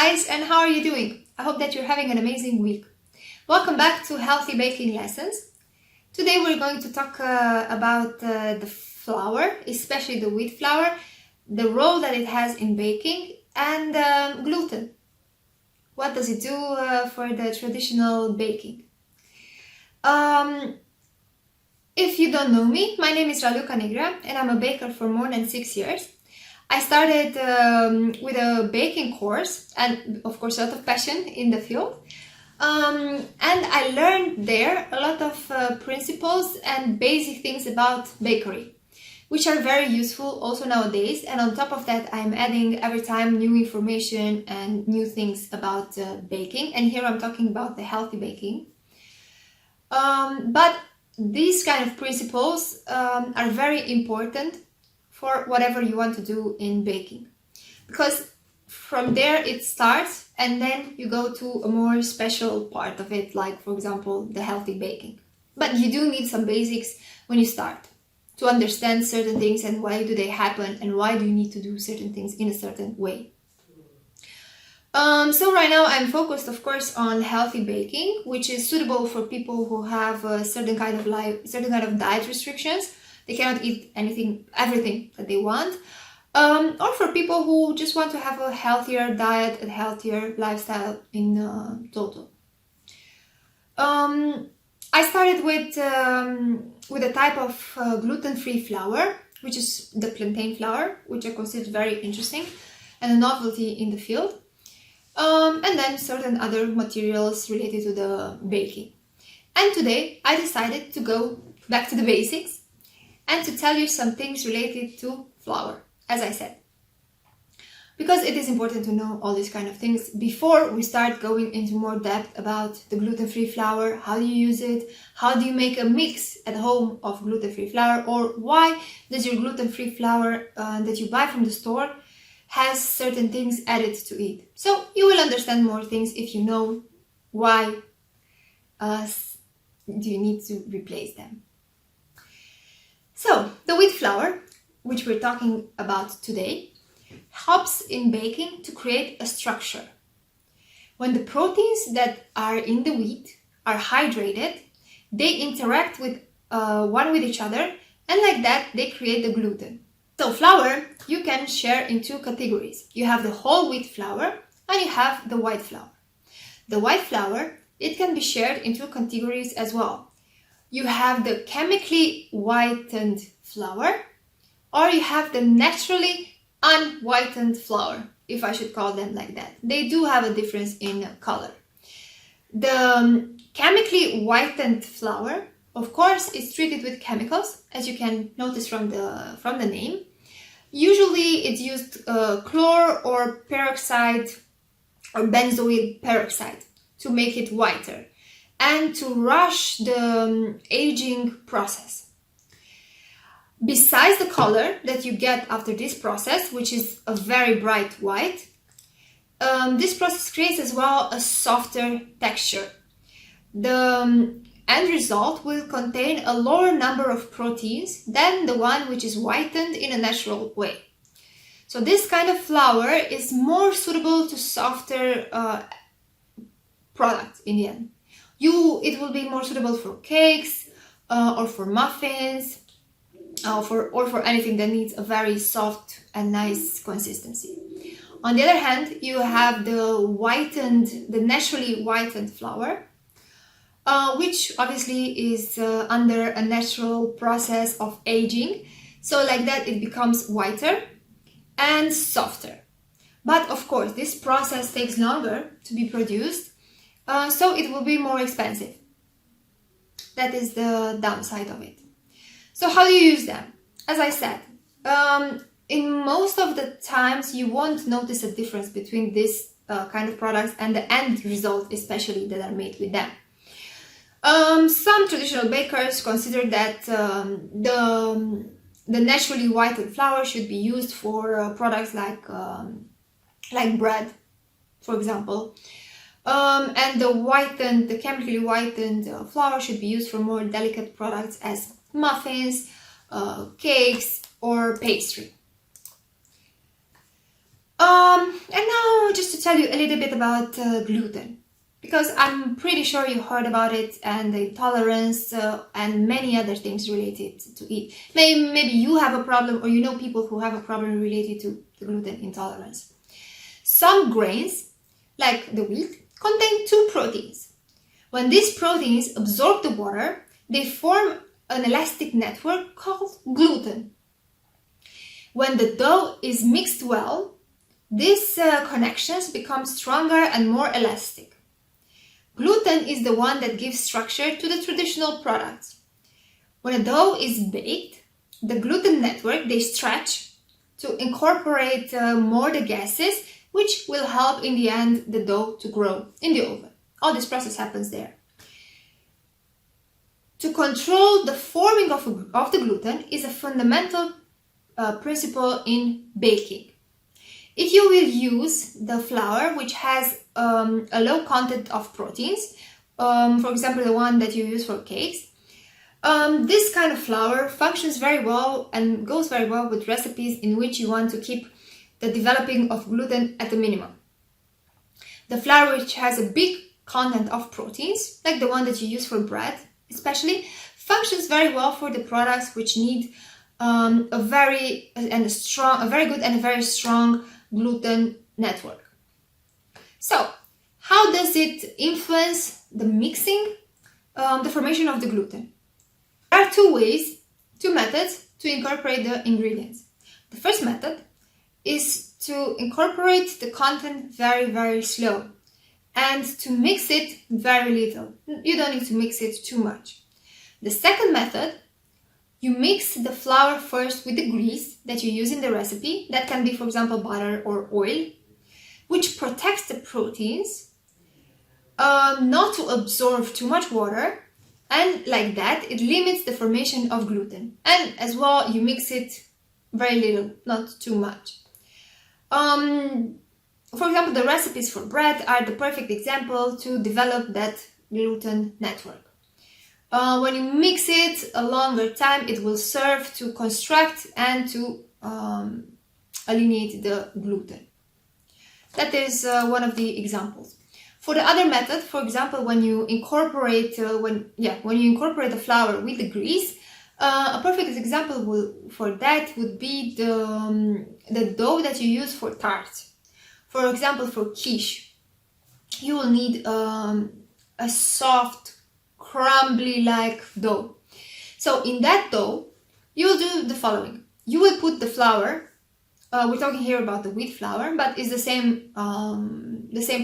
guys, and how are you doing? I hope that you're having an amazing week. Welcome back to Healthy Baking Lessons. Today we're going to talk about the flour, especially the wheat flour, the role that it has in baking, and gluten. What does it do for the traditional baking? If you don't know me, my name is Raluca Negra and I'm a baker for more than 6 years. I started with a baking course and of course a lot of passion in the field. And I learned there a lot of principles and basic things about bakery, which are very useful also nowadays. And on top of that, I'm adding every time new information and new things about baking. And here I'm talking about the healthy baking. But these kind of principles are very important for whatever you want to do in baking, because from there it starts and then you go to a more special part of it, like for example the healthy baking. But you do need some basics when you start to understand certain things and why do they happen and why do you need to do certain things in a certain way. So right now I'm focused, of course, on healthy baking, which is suitable for people who have a certain kind of diet restrictions. They cannot eat everything that they want, or for people who just want to have a healthier diet and healthier lifestyle in total. I started with a type of gluten-free flour, which is the plantain flour, which I consider very interesting and a novelty in the field. And then certain other materials related to the baking. And today I decided to go back to the basics and to tell you some things related to flour, as I said. Because it is important to know all these kind of things before we start going into more depth about the gluten-free flour. How do you use it? How do you make a mix at home of gluten-free flour? Or why does your gluten-free flour that you buy from the store has certain things added to it? So you will understand more things if you know why do you need to replace them. So the wheat flour, which we're talking about today, helps in baking to create a structure. When the proteins that are in the wheat are hydrated, they interact with one with each other, and like that they create the gluten. So flour you can share in two categories. You have the whole wheat flour and you have the white flour. The white flour, it can be shared in two categories as well. You have the chemically whitened flour, or you have the naturally unwhitened flour, if I should call them like that. They do have a difference in color. The chemically whitened flour, of course, is treated with chemicals, as you can notice from the name. Usually it's used chlor or peroxide or benzoyl peroxide to make it whiter and to rush the aging process. Besides the color that you get after this process, which is a very bright white, this process creates as well a softer texture. The end result will contain a lower number of proteins than the one which is whitened in a natural way. So this kind of flour is more suitable to softer products in the end. It will be more suitable for cakes or for muffins or for anything that needs a very soft and nice consistency. On the other hand, you have the naturally whitened flour, which obviously is under a natural process of aging. So like that it becomes whiter and softer. But of course, this process takes longer to be produced, so it will be more expensive. That is the downside of it. So how do you use them? As I said, in most of the times you won't notice a difference between this kind of products and the end result, especially that are made with them. Some traditional bakers consider that the naturally whitened flour should be used for products like bread, for example, and the chemically whitened flour should be used for more delicate products as muffins, cakes, or pastry. And now just to tell you a little bit about gluten, because I'm pretty sure you heard about it and the intolerance and many other things related to it. Maybe you have a problem, or you know people who have a problem related to the gluten intolerance. Some grains, like the wheat, contain two proteins. When these proteins absorb the water, they form an elastic network called gluten. When the dough is mixed well, these connections become stronger and more elastic. Gluten is the one that gives structure to the traditional products. When a dough is baked, the gluten network, they stretch to incorporate more the gases, which will help in the end the dough to grow in the oven. All this process happens there. To control the forming of the gluten is a fundamental principle in baking. If you will use the flour which has a low content of proteins, for example the one that you use for cakes, this kind of flour functions very well and goes very well with recipes in which you want to keep the developing of gluten at a minimum. The flour which has a big content of proteins, like the one that you use for bread especially, functions very well for the products which need a very good and a very strong gluten network. So, how does it influence the mixing, the formation of the gluten? There are two methods to incorporate the ingredients. The first method is to incorporate the content very, very slow and to mix it very little. You don't need to mix it too much. The second method, you mix the flour first with the grease that you use in the recipe. That can be, for example, butter or oil, which protects the proteins not to absorb too much water, and like that it limits the formation of gluten. And as well, you mix it very little, not too much. For example, the recipes for bread are the perfect example to develop that gluten network. When you mix it a longer time, it will serve to construct and to alienate the gluten. That is one of the examples. For the other method, for example, when you incorporate the flour with the grease, a perfect example for that would be the dough that you use for tarts. For example, for quiche, you will need a soft, crumbly-like dough. So in that dough, you will do the following. You will put the flour. We're talking here about the wheat flour, but it's the same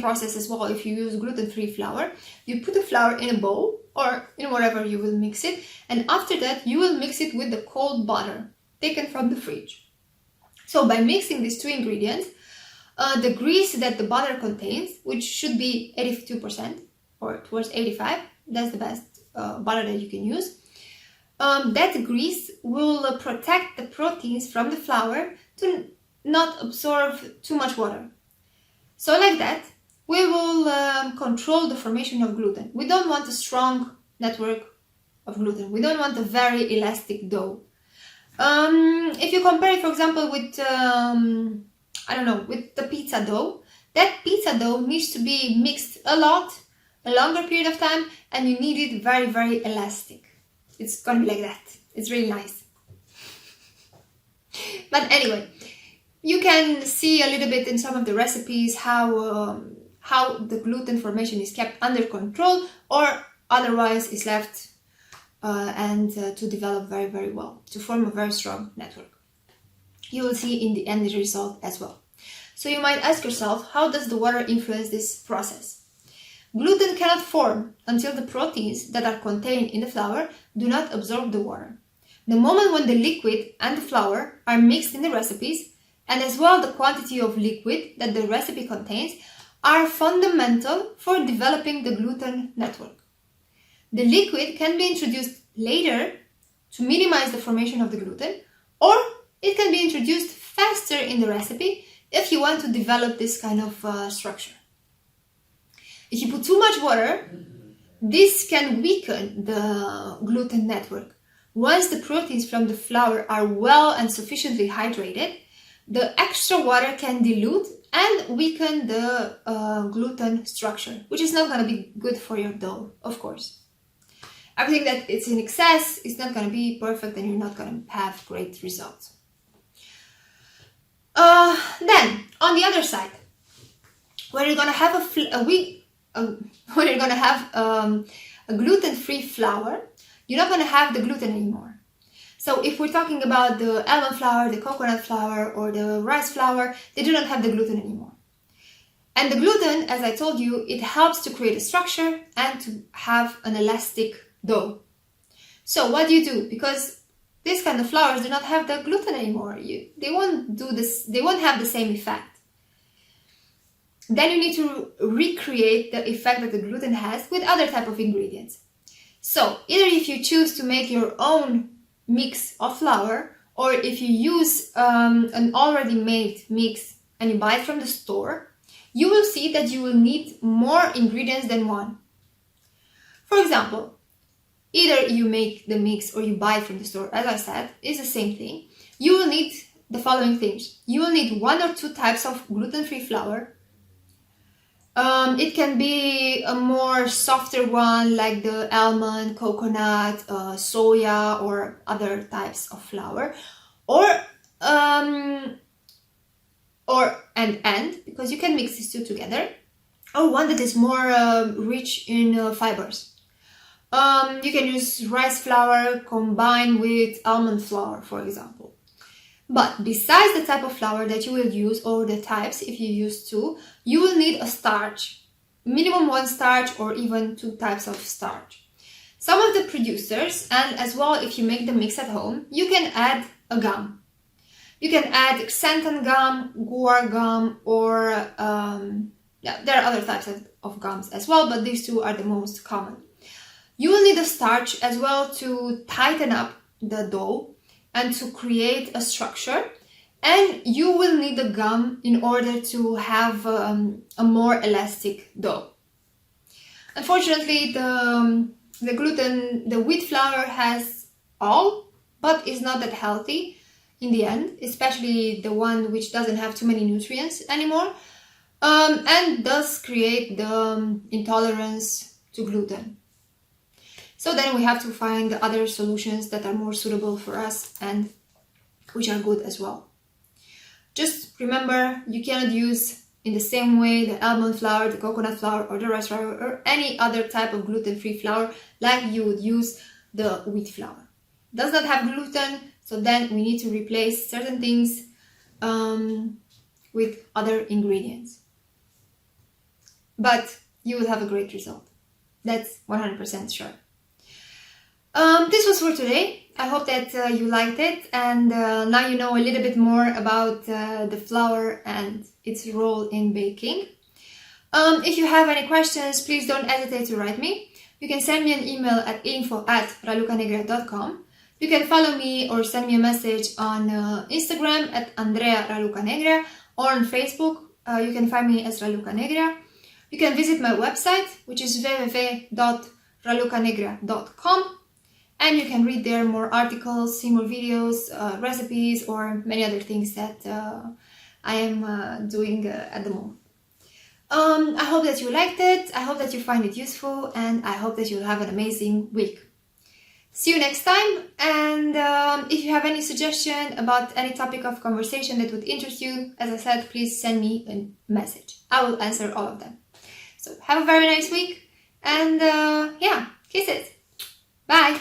process as well. If you use gluten-free flour, you put the flour in a bowl or in whatever you will mix it, and after that you will mix it with the cold butter taken from the fridge. So by mixing these two ingredients, the grease that the butter contains, which should be 82% or towards 85%, that's the best butter that you can use. That grease will protect the proteins from the flour to not absorb too much water. So like that, we will control the formation of gluten. We don't want a strong network of gluten. We don't want a very elastic dough. If you compare it, for example, with with the pizza dough, that pizza dough needs to be mixed a longer period of time, and you need it very, very elastic. It's gonna be like that. It's really nice. But anyway, you can see a little bit in some of the recipes how the gluten formation is kept under control, or otherwise is left to develop very, very well, to form a very strong network. You will see in the end result as well. So you might ask yourself, how does the water influence this process? Gluten cannot form until the proteins that are contained in the flour do not absorb the water. The moment when the liquid and the flour are mixed in the recipes, and as well the quantity of liquid that the recipe contains, are fundamental for developing the gluten network. The liquid can be introduced later to minimize the formation of the gluten, or it can be introduced faster in the recipe if you want to develop this kind of structure. If you put too much water, this can weaken the gluten network. Once the proteins from the flour are well and sufficiently hydrated, the extra water can dilute and weaken the gluten structure, which is not going to be good for your dough, of course. Everything that is in excess is not going to be perfect and you're not going to have great results. Then, on the other side, when you're going to have a gluten-free flour, you're not going to have the gluten anymore. So if we're talking about the almond flour, the coconut flour, or the rice flour, they do not have the gluten anymore. And the gluten, as I told you, it helps to create a structure and to have an elastic dough. So what do you do? Because this kind of flours do not have the gluten anymore. They won't do this. They won't have the same effect. Then you need to recreate the effect that the gluten has with other type of ingredients. So either if you choose to make your own mix of flour, or if you use an already made mix and you buy it from the store, you will see that you will need more ingredients than one. For example, either you make the mix or you buy it from the store, as I said, it's the same thing. You will need the following things. You will need 1 or 2 types of gluten-free flour. It can be a more softer one like the almond, coconut, soya, or other types of flour, because you can mix these two together, or one that is more rich in fibers. You can use rice flour combined with almond flour, for example. But besides the type of flour that you will use, or the types, if you use 2, you will need a starch. Minimum 1 starch or even 2 types of starch. Some of the producers, and as well if you make the mix at home, you can add a gum. You can add xanthan gum, guar gum, or there are other types of gums as well, but these 2 are the most common. You will need a starch as well to tighten up the dough and to create a structure, and you will need the gum in order to have a more elastic dough. Unfortunately, the wheat flour has all, but is not that healthy in the end, especially the one which doesn't have too many nutrients anymore, and does create the intolerance to gluten. So then we have to find other solutions that are more suitable for us and which are good as well. Just remember, you cannot use in the same way the almond flour, the coconut flour, or the rice flour, or any other type of gluten-free flour like you would use the wheat flour. It does not have gluten, so then we need to replace certain things with other ingredients. But you will have a great result. That's 100% sure. This was for today. I hope that you liked it, and now you know a little bit more about the flour and its role in baking. If you have any questions, please don't hesitate to write me. You can send me an email at info@ralucanegra.com. You can follow me or send me a message on Instagram at Andrea Ralucanegra, or on Facebook. You can find me as Ralucanegra. You can visit my website, which is www.ralucanegra.com. And you can read there more articles, see more videos, recipes, or many other things that I am doing at the moment. I hope that you liked it, I hope that you find it useful, and I hope that you'll have an amazing week. See you next time, and if you have any suggestion about any topic of conversation that would interest you, as I said, please send me a message. I will answer all of them. So have a very nice week, and kisses. Bye!